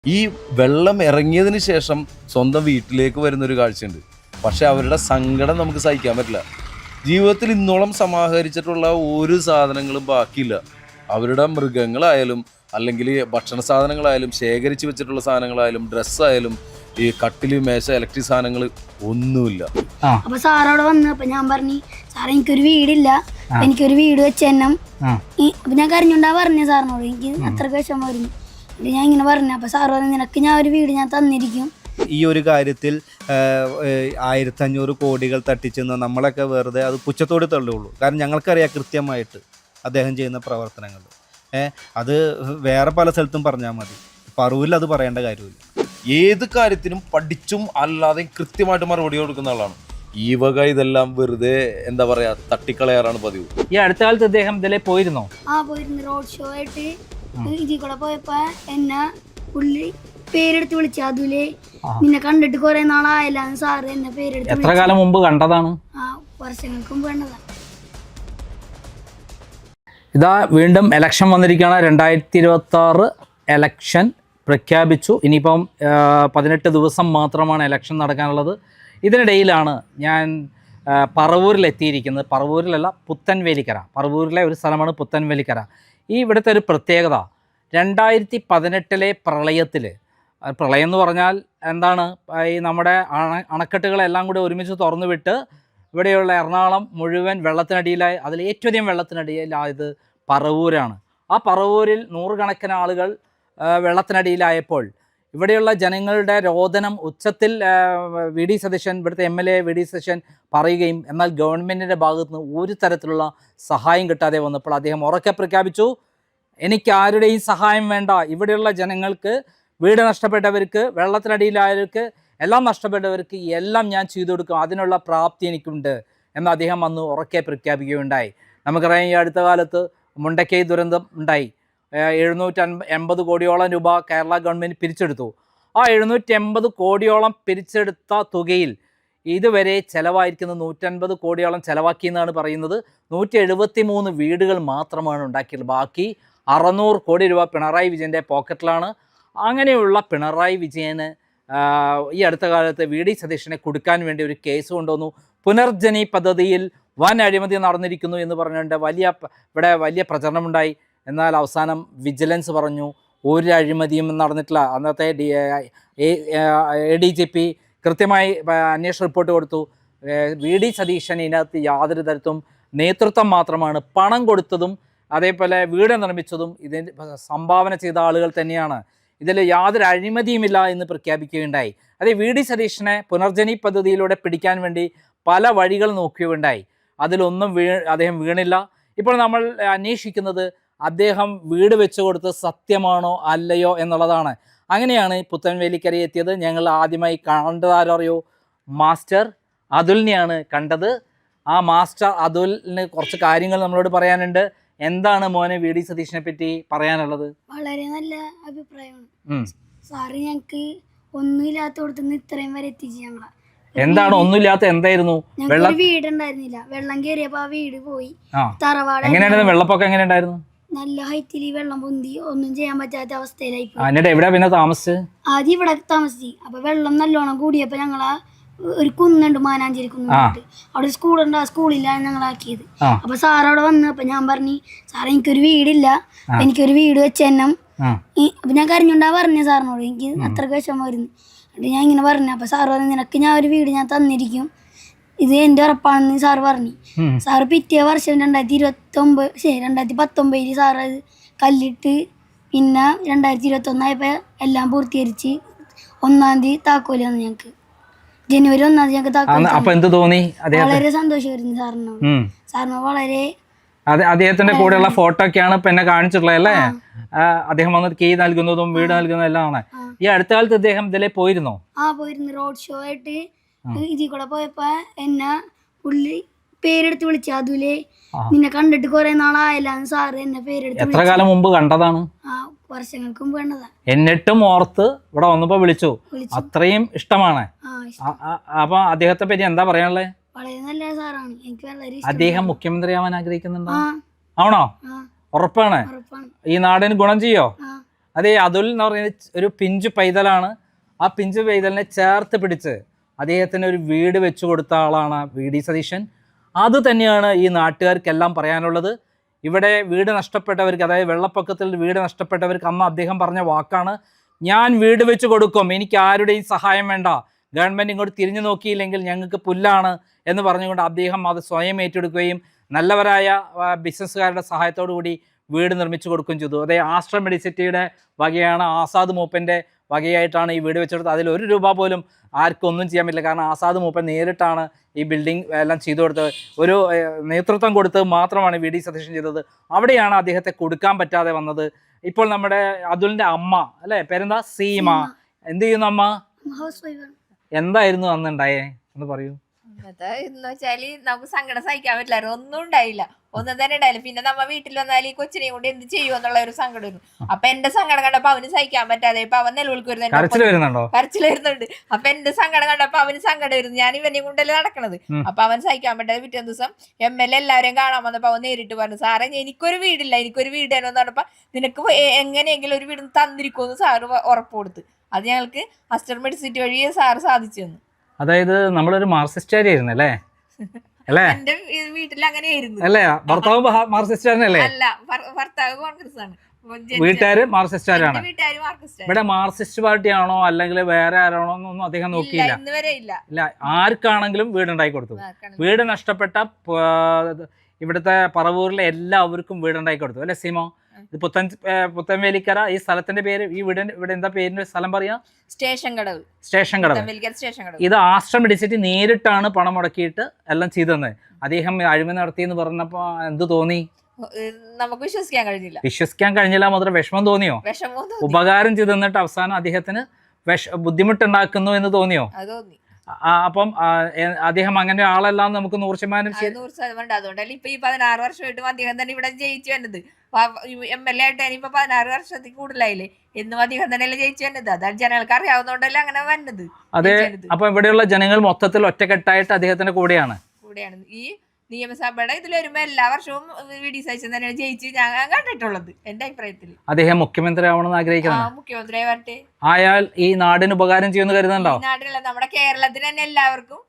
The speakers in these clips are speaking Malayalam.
ഈ വെള്ളം ഇറങ്ങിയതിന് ശേഷം സ്വന്തം വീട്ടിലേക്ക് വരുന്നൊരു കാഴ്ചയുണ്ട്. പക്ഷെ അവരുടെ സങ്കടം നമുക്ക് സഹിക്കാൻ പറ്റില്ല. ജീവിതത്തിൽ ഇന്നോളം സമാഹരിച്ചിട്ടുള്ള ഒരു സാധനങ്ങളും ബാക്കിയില്ല. അവരുടെ മൃഗങ്ങളായാലും അല്ലെങ്കിൽ ഭക്ഷണ സാധനങ്ങളായാലും ശേഖരിച്ച് വെച്ചിട്ടുള്ള സാധനങ്ങളായാലും ഡ്രസ്സായാലും ഈ കട്ടില് മേശ ഇലക്ട്രിക് സാധനങ്ങൾ ഒന്നുമില്ല. അപ്പൊ സാറവിടെ വന്നപ്പോ ഞാൻ പറഞ്ഞു, സാറേ എനിക്കൊരു വീടില്ല, എനിക്കൊരു വീട് വെച്ച് തന്നെ. അപ്പൊ ഞാൻ കരഞ്ഞുണ്ടാ പറഞ്ഞ സാറിനോട്, എനിക്ക് അത്രക്ക് വിഷമമായിരുന്നു. ഞാൻ ഇങ്ങനെ പറഞ്ഞു. അപ്പൊ സാറ് പറഞ്ഞു, നിനക്ക് ഞാൻ ഒരു വീട് ഞാൻ തന്നിരിക്കും. ഈ ഒരു കാര്യത്തിൽ 1500 കോടികൾ തട്ടിച്ചെന്ന് നമ്മളൊക്കെ വെറുതെ അത് പുച്ഛത്തോട് തള്ളുള്ളൂ. കാരണം ഞങ്ങൾക്കറിയാം കൃത്യമായിട്ട് അദ്ദേഹം ചെയ്യുന്ന പ്രവർത്തനങ്ങൾ. അത് വേറെ പല സ്ഥലത്തും പറഞ്ഞാൽ മതി, പറവൂരിൽ അത് പറയേണ്ട കാര്യമില്ല. ഏത് കാര്യത്തിനും പഠിച്ചും അല്ലാതെയും കൃത്യമായിട്ട് മറുപടി കൊടുക്കുന്ന ആളാണ്. ഈ വക ഇതെല്ലാം വെറുതെ എന്താ പറയാ തട്ടിക്കളയാറാണ് പതിവ്. ഈ അടുത്ത കാലത്ത് അദ്ദേഹം ഇതിലെ പോയിരുന്നോ? പോയിരുന്നു. റോഡ് ഷോ ആയിട്ട് ഇതിൽ കൂടെ പോയപ്പോ എന്നെ പുള്ളി പേരെടുത്ത് വിളിച്ചു. അതുലെ നിന്നെ കണ്ടിട്ട് കുറെ നാളായല്ലാന്ന് സാറ് എന്നെ പേരെടുത്ത്. എത്ര കാലം മുമ്പ് കണ്ടതാണ്? വർഷങ്ങൾക്ക് മുമ്പ് കണ്ടതാ. ഇതാ വീണ്ടും ഇലക്ഷൻ വന്നിരിക്കുകയാണ്. 2026 ഇലക്ഷൻ പ്രഖ്യാപിച്ചു. ഇനിയിപ്പം 18 ദിവസം മാത്രമാണ് ഇലക്ഷൻ നടക്കാനുള്ളത്. ഇതിനിടയിലാണ് ഞാൻ പറവൂരിലെത്തിയിരിക്കുന്നത്. പറവൂരിലല്ല, പുത്തൻവേലിക്കര. പറവൂരിലെ ഒരു സ്ഥലമാണ് പുത്തൻവേലിക്കര. ഈ ഇവിടുത്തെ ഒരു പ്രത്യേകത, 2018 പ്രളയത്തിൽ, പ്രളയം എന്ന് പറഞ്ഞാൽ എന്താണ്, ഈ നമ്മുടെ അണക്കെട്ടുകളെല്ലാം കൂടി ഒരുമിച്ച് തുറന്നു വിട്ട് ഇവിടെയുള്ള എറണാകുളം മുഴുവൻ വെള്ളത്തിനടിയിലായി. അതിൽ ഏറ്റവും അധികം വെള്ളത്തിനടിയിലായത് പറവൂരാണ്. ആ പറവൂരിൽ നൂറുകണക്കിന് ആളുകൾ വെള്ളത്തിനടിയിലായപ്പോൾ ഇവിടെയുള്ള ജനങ്ങളുടെ രോദനം ഉച്ചത്തിൽ വി.ഡി. സതീശൻ, ഇവിടുത്തെ MLA വി.ഡി. സതീശൻ പറയുകയും എന്നാൽ ഗവൺമെൻറ്റിൻ്റെ ഭാഗത്ത് നിന്ന് ഒരു തരത്തിലുള്ള സഹായം കിട്ടാതെ വന്നപ്പോൾ അദ്ദേഹം ഉറക്കെ പ്രഖ്യാപിച്ചു, എനിക്ക് ആരുടെയും സഹായം വേണ്ട, ഇവിടെയുള്ള ജനങ്ങൾക്ക്, വീട് നഷ്ടപ്പെട്ടവർക്ക്, വെള്ളത്തിനടിയിലായവർക്ക്, എല്ലാം നഷ്ടപ്പെട്ടവർക്ക് എല്ലാം ഞാൻ ചെയ്തു കൊടുക്കും, അതിനുള്ള പ്രാപ്തി എനിക്കുണ്ട് എന്ന് അദ്ദേഹം അന്ന് ഉറക്കെ പ്രഖ്യാപിക്കുകയുണ്ടായി. നമുക്കറിയാം, ഈ അടുത്ത കാലത്ത് മുണ്ടക്കൈ ദുരന്തം ഉണ്ടായി. 780 കോടിയോളം രൂപ കേരള ഗവൺമെൻറ് പിരിച്ചെടുത്തു. ആ 780 കോടിയോളം പിരിച്ചെടുത്ത തുകയിൽ ഇതുവരെ ചിലവായിരിക്കുന്നത് 150 കോടിയോളം ചിലവാക്കിയെന്നാണ് പറയുന്നത്. 173 വീടുകൾ മാത്രമാണ് ഉണ്ടാക്കിയത്. ബാക്കി 600 കോടി രൂപ പിണറായി വിജയൻ്റെ പോക്കറ്റിലാണ്. അങ്ങനെയുള്ള പിണറായി വിജയന് ഈ അടുത്ത കാലത്ത് വി.ഡി. സതീശനെ കൊടുക്കാൻ വേണ്ടി ഒരു കേസ് കൊണ്ടുവന്നു. പുനർജനി പദ്ധതിയിൽ വൻ അഴിമതി നടന്നിരിക്കുന്നു എന്ന് പറഞ്ഞുകൊണ്ട് ഇവിടെ വലിയ പ്രചരണമുണ്ടായി. എന്നാൽ അവസാനം വിജിലൻസ് പറഞ്ഞു ഒരു അഴിമതിയും നടന്നിട്ടില്ല. അന്നത്തെ ADGP കൃത്യമായി അന്വേഷണ റിപ്പോർട്ട് കൊടുത്തു. വി.ഡി. സതീശൻ ഇതിനകത്ത് യാതൊരു തരത്തിലും നേതൃത്വം മാത്രമാണ്, പണം കൊടുത്തതും അതേപോലെ വീട് നിർമ്മിച്ചതും ഇതിന് സംഭാവന ചെയ്ത ആളുകൾ തന്നെയാണ്. ഇതിൽ യാതൊരു അഴിമതിയുമില്ല എന്ന് പ്രഖ്യാപിക്കുകയുണ്ടായി. അതേ വി.ഡി. സതീശനെ പുനർജനി പദ്ധതിയിലൂടെ പിടിക്കാൻ വേണ്ടി പല വഴികൾ നോക്കുകയുണ്ടായി. അതിലൊന്നും അദ്ദേഹം വീണില്ല. ഇപ്പോൾ നമ്മൾ അന്വേഷിക്കുന്നത് അദ്ദേഹം വീട് വെച്ച് കൊടുത്ത് സത്യമാണോ അല്ലയോ എന്നുള്ളതാണ്. അങ്ങനെയാണ് പുത്തൻവേലിക്കര എത്തിയത്. ഞങ്ങൾ ആദ്യമായി കണ്ടതാരറിയോ? മാസ്റ്റർ അതുലിനെയാണ് കണ്ടത്. ആ മാസ്റ്റർ അതുലിന് കുറച്ച് കാര്യങ്ങൾ നമ്മളോട് പറയാനുണ്ട്. എന്താണ് മോനെ വി.ഡി. സതീശനെ പറ്റി പറയാനുള്ളത്? വളരെ നല്ല അഭിപ്രായമാണ് സാറ്. ഞങ്ങക്ക് ഒന്നുമില്ലാത്ത കൊടുത്തുനിന്ന് ഇത്രയും വരെ എത്തിച്ചു. ഞങ്ങളെ എന്താണ് ഒന്നുമില്ലാത്ത? എന്തായിരുന്നു? ഞങ്ങൾക്ക് വീടുണ്ടായിരുന്നില്ല. വെള്ളം കയറിയപ്പോ ആ വീട് പോയി. തറവാട് എങ്ങനെയായിരുന്നു? വെള്ളപ്പൊക്കം എങ്ങനെയുണ്ടായിരുന്നു? നല്ല ഹൈറ്റിൽ വെള്ളം പൊന്തി ഒന്നും ചെയ്യാൻ പറ്റാത്ത അവസ്ഥയിലായി. എന്നിട്ട് എവിടെ പിന്നെ താമസിച്ച്? ആദ്യം ഇവിടെ താമസിച്ചു. അപ്പൊ വെള്ളം നല്ലോണം കൂടിയപ്പോ ഞങ്ങളാ ഒരു കുന്നുണ്ട്, മാനാഞ്ചേരി കുന്നുണ്ട്, അവിടെ സ്കൂളുണ്ട്. ആ സ്കൂളിലാണ് ഞങ്ങളാക്കിയത്. അപ്പൊ സാറവിടെ വന്നപ്പോ ഞാൻ പറഞ്ഞു, സാറേ എനിക്കൊരു വീടില്ല, എനിക്കൊരു വീട് വെച്ച് തന്നെ. അപ്പൊ ഞാൻ കരഞ്ഞുണ്ടാ പറഞ്ഞ സാറിനോട്, എനിക്ക് അത്രക്ക് വിഷമമായിരുന്നു. എന്നിട്ട് ഞാൻ ഇങ്ങനെ പറഞ്ഞു. അപ്പൊ സാറ് പറഞ്ഞു, നിനക്ക് ഞാൻ ഒരു വീട് ഞാൻ തന്നിരിക്കും, ഇത് എൻ്റെ ഉറപ്പാണെന്ന് സാറ് പറഞ്ഞു. സാറ് പിറ്റേ വർഷം 2019 സാറ് അത് കല്ലിട്ട്. പിന്നെ 2021 എല്ലാം പൂർത്തീകരിച്ച് 1-ാം തീയതി താക്കോല് വന്നു ഞങ്ങക്ക്. ജനുവരി 1-ാം തീയതി ഞങ്ങൾക്ക് താക്കോല്. വളരെ സന്തോഷമായിരുന്നു സാറിനോട്. സാറിനോട് വളരെ. അദ്ദേഹത്തിന്റെ കൂടെയുള്ള ഫോട്ടോ ഒക്കെയാണ് ഇപ്പൊ എന്നെ കാണിച്ചിട്ടുള്ളത് അല്ലേ? അദ്ദേഹം വന്ന് കീ നൽകുന്നതും വീട് നൽകുന്നതും എല്ലാം ആണ്. ഈ അടുത്ത കാലത്ത് അദ്ദേഹം ഇതിലെ പോയിരുന്നോ? പോയിരുന്നു. റോഡ് ഷോ ആയിട്ട് ഇതിൽ കൂടെ പോയപ്പോ എന്നെ പുള്ളി പേരെടുത്ത് വിളിച്ചു. അതുലെ നിന്നെ കണ്ടിട്ട് കുറെ നാളായല്ലാന്ന് സാറ് എന്നെ പേരെടുത്ത്. എത്ര കാലം മുമ്പ് കണ്ടതാണ്? വർഷങ്ങൾക്ക് മുമ്പ് കണ്ടതാ. എന്നിട്ടും ഓർത്ത് ഇവിടെ വന്നപ്പോ വിളിച്ചു. അത്രയും ഇഷ്ടമാണ്. അപ്പൊ അദ്ദേഹത്തെ പറ്റി എന്താ പറയാനുള്ളത്? വളരെ നല്ല സാറാണ്. എനിക്ക് വളരെ. അദ്ദേഹം മുഖ്യമന്ത്രിയാവാൻ ആഗ്രഹിക്കുന്നുണ്ടോ? ആണോ? ഉറപ്പാണ്. ഈ നാടിന് ഗുണം ചെയ്യോ? അതേ അതുൽ എന്ന് പറയുന്നത് ഒരു പിഞ്ചു പൈതലാണ്. ആ പിഞ്ചു പൈതലിനെ ചേർത്ത് പിടിച്ച് അദ്ദേഹത്തിന് ഒരു വീട് വെച്ചു കൊടുത്ത ആളാണ് VD സതീശൻ. അത് തന്നെയാണ് ഈ നാട്ടുകാർക്കെല്ലാം പറയാനുള്ളത്. ഇവിടെ വീട് നഷ്ടപ്പെട്ടവർക്ക്, അതായത് വെള്ളപ്പൊക്കത്തിൽ വീട് നഷ്ടപ്പെട്ടവർക്ക് അന്ന് അദ്ദേഹം പറഞ്ഞ വാക്കാണ്, ഞാൻ വീട് വെച്ച് കൊടുക്കും, എനിക്ക് ആരുടെയും സഹായം വേണ്ട, ഗവൺമെൻറ് ഇങ്ങോട്ട് തിരിഞ്ഞു നോക്കിയില്ലെങ്കിൽ ഞങ്ങൾക്ക് പുല്ലാണ് എന്ന് പറഞ്ഞുകൊണ്ട് അദ്ദേഹം അത് സ്വയം ഏറ്റെടുക്കുകയും നല്ലവരായ ബിസിനസ്സുകാരുടെ സഹായത്തോടു കൂടി വീട് നിർമ്മിച്ചു കൊടുക്കുകയും ചെയ്തു. അതേ ആസ്ട്ര മെഡിസിറ്റിയുടെ വകയാണ്, ആസാദ് മൂപ്പൻ്റെ വകയായിട്ടാണ് ഈ വീട് വെച്ചെടുത്തത്. അതിൽ ₹1 പോലും ആർക്കും ഒന്നും ചെയ്യാൻ പറ്റില്ല. കാരണം ആസാദ് മൂപ്പൻ നേരിട്ടാണ് ഈ ബിൽഡിംഗ് എല്ലാം ചെയ്തു കൊടുത്തത്. ഒരു നേതൃത്വം കൊടുത്ത് മാത്രമാണ് VD സതീശൻ ചെയ്തത്. അവിടെയാണ് അദ്ദേഹത്തെ കൊടുക്കാൻ പറ്റാതെ വന്നത്. ഇപ്പോൾ നമ്മുടെ അതുലിൻ്റെ അമ്മ അല്ലേ, പേരെന്താ, സീമ, എന്ത് ചെയ്യുന്നു അമ്മ? House wife. എന്തായിരുന്നു അന്നുണ്ടായേ എന്ന് പറയൂ. എന്ന് വെച്ചാല് നമുക്ക് സങ്കടം സഹിക്കാൻ പറ്റില്ലായിരുന്നു. ഒന്നും ഉണ്ടായില്ല, ഒന്നും തന്നെ ഉണ്ടായില്ല. പിന്നെ നമ്മ വീട്ടിൽ വന്നാൽ ഈ കൊച്ചിനെയും കൊണ്ട് എന്ത് ചെയ്യും എന്നുള്ള ഒരു സങ്കടമായിരുന്നു. അപ്പൊ എന്റെ സങ്കടം കണ്ടപ്പോ അവന് സഹിക്കാൻ പറ്റാതെ ഇപ്പൊ അവൻ നിലവിളിക്ക് കരച്ചിൽ വരുന്നുണ്ടോ? കരച്ചിൽ വരുന്നുണ്ട്. അപ്പൊ എന്റെ സങ്കടം കണ്ടപ്പോ അവന് സങ്കടം വരുന്നു. ഞാൻ ഇവനെയും കൊണ്ടല്ലേ നടക്കണത്. അപ്പൊ അവൻ സഹിക്കാൻ പറ്റാതെ പിറ്റേ ദിവസം MLA എല്ലാവരെയും കാണാൻ വന്നപ്പോ അവൻ നേരിട്ട് പറഞ്ഞു, സാറേ എനിക്കൊരു വീടില്ല, എനിക്കൊരു വീട് എന്ന് പറഞ്ഞപ്പോ നിനക്ക് എങ്ങനെയെങ്കിലും ഒരു വീട് തന്നിരിക്കുമെന്ന് സാറ് ഉറപ്പ് കൊടുത്ത്. അത് ഞങ്ങൾക്ക് അസ്റ്റർ മെഡിസിറ്റി വഴി സാറ് സാധിച്ചു തന്നു. അതായത് നമ്മളൊരു മാർക്സിസ്റ്റുകാരിയായിരുന്നു അല്ലേ? അല്ലേ? എന്റെ വീട്ടിൽ അങ്ങനെയായിരുന്നു അല്ലേ? ഭർത്താവ് മാർക്സിസ്റ്റുകാരനല്ലേ? അല്ല, ഭർത്താവ് കോൺഗ്രസ് ആണ്, വീട്ടുകാര് മാർക്സിസ്റ്റുകാരാണ്. വീട്ടുകാര് മാർക്സിസ്റ്റ്. ഇവിടെ മാർക്സിസ്റ്റ് പാർട്ടിയാണോ അല്ലെങ്കിൽ വേറെ ആരാണോ എന്നൊന്നും അദ്ദേഹം നോക്കിയില്ല. ഇന്ന് വരെ ഇല്ല. ഇല്ല, ആർക്കാണെങ്കിലും വീടുണ്ടാക്കി കൊടുത്തു. വീട് നഷ്ടപ്പെട്ട ഇവിടുത്തെ പറവൂരിലെ എല്ലാവർക്കും വീടുണ്ടാക്കി കൊടുത്തു അല്ലെ സീമോ? ഇത് പുത്തൻവേലിക്കര ഈ സ്ഥലത്തിന്റെ പേര്, ഈ വീടിന്റെ ഇവിടെ എന്താ പേരിന്റെ സ്ഥലം പറയാ? സ്റ്റേഷൻ കടവ്. സ്റ്റേഷൻ കടവ്. ഇത് ആസ്ട്ര മെഡിസിറ്റി നേരിട്ടാണ് പണം മുടക്കിയിട്ട് എല്ലാം ചെയ്തത്. അദ്ദേഹം അഴിമതി നടത്തിയെന്ന് പറഞ്ഞപ്പോ എന്ത് തോന്നി? നമുക്ക് വിശ്വസിക്കാൻ കഴിഞ്ഞില്ല. വിശ്വസിക്കാൻ കഴിഞ്ഞില്ല മാത്രം വിഷമം തോന്നിയോ? ഉപകാരം ചെയ്ത് തന്നിട്ട് അവസാനം അദ്ദേഹത്തിന് ബുദ്ധിമുട്ടുണ്ടാക്കുന്നു എന്ന് തോന്നിയോ? അപ്പം അദ്ദേഹം അങ്ങനെ ആളെല്ലാം നമുക്ക് 100% അതുകൊണ്ടല്ലേ ഇപ്പൊ ഈ 16 വർഷമായിട്ടും അദ്ദേഹം തന്നെ ഇവിടെ ജയിച്ചു വന്നത്. MLA ആയിട്ട് ഇനിയിപ്പോ 16 വർഷത്തിൽ കൂടുതലായില്ലേ, എന്നും അദ്ദേഹം തന്നെയല്ലേ ജയിച്ചു വന്നത്. അതാണ് ജനങ്ങൾക്ക് അറിയാവുന്നതുകൊണ്ടല്ലേ അങ്ങനെ വന്നത്. അതെ. അപ്പൊ ഇവിടെയുള്ള ജനങ്ങൾ മൊത്തത്തിൽ ഒറ്റക്കെട്ടായിട്ട് അദ്ദേഹത്തിന്റെ കൂടെയാണ്. ഈ നിയമസഭയുടെ ഇതിൽ വരുമ്പോ എല്ലാ വർഷവും VD സതീശൻ തന്നെയാണ് ജയിച്ച് ഞാൻ കണ്ടിട്ടുള്ളത്. എന്റെ അഭിപ്രായത്തിൽ അദ്ദേഹം മുഖ്യമന്ത്രി ആവണമെന്ന് ആഗ്രഹിക്കുന്നു. മുഖ്യമന്ത്രി വരട്ടെ, ആയാൽ ഈ നാടിന് ഉപകാരം ചെയ്യുമെന്ന് കരുതുന്നുണ്ടോ? നാടിനല്ല, നമ്മുടെ കേരളത്തിന് തന്നെ എല്ലാവർക്കും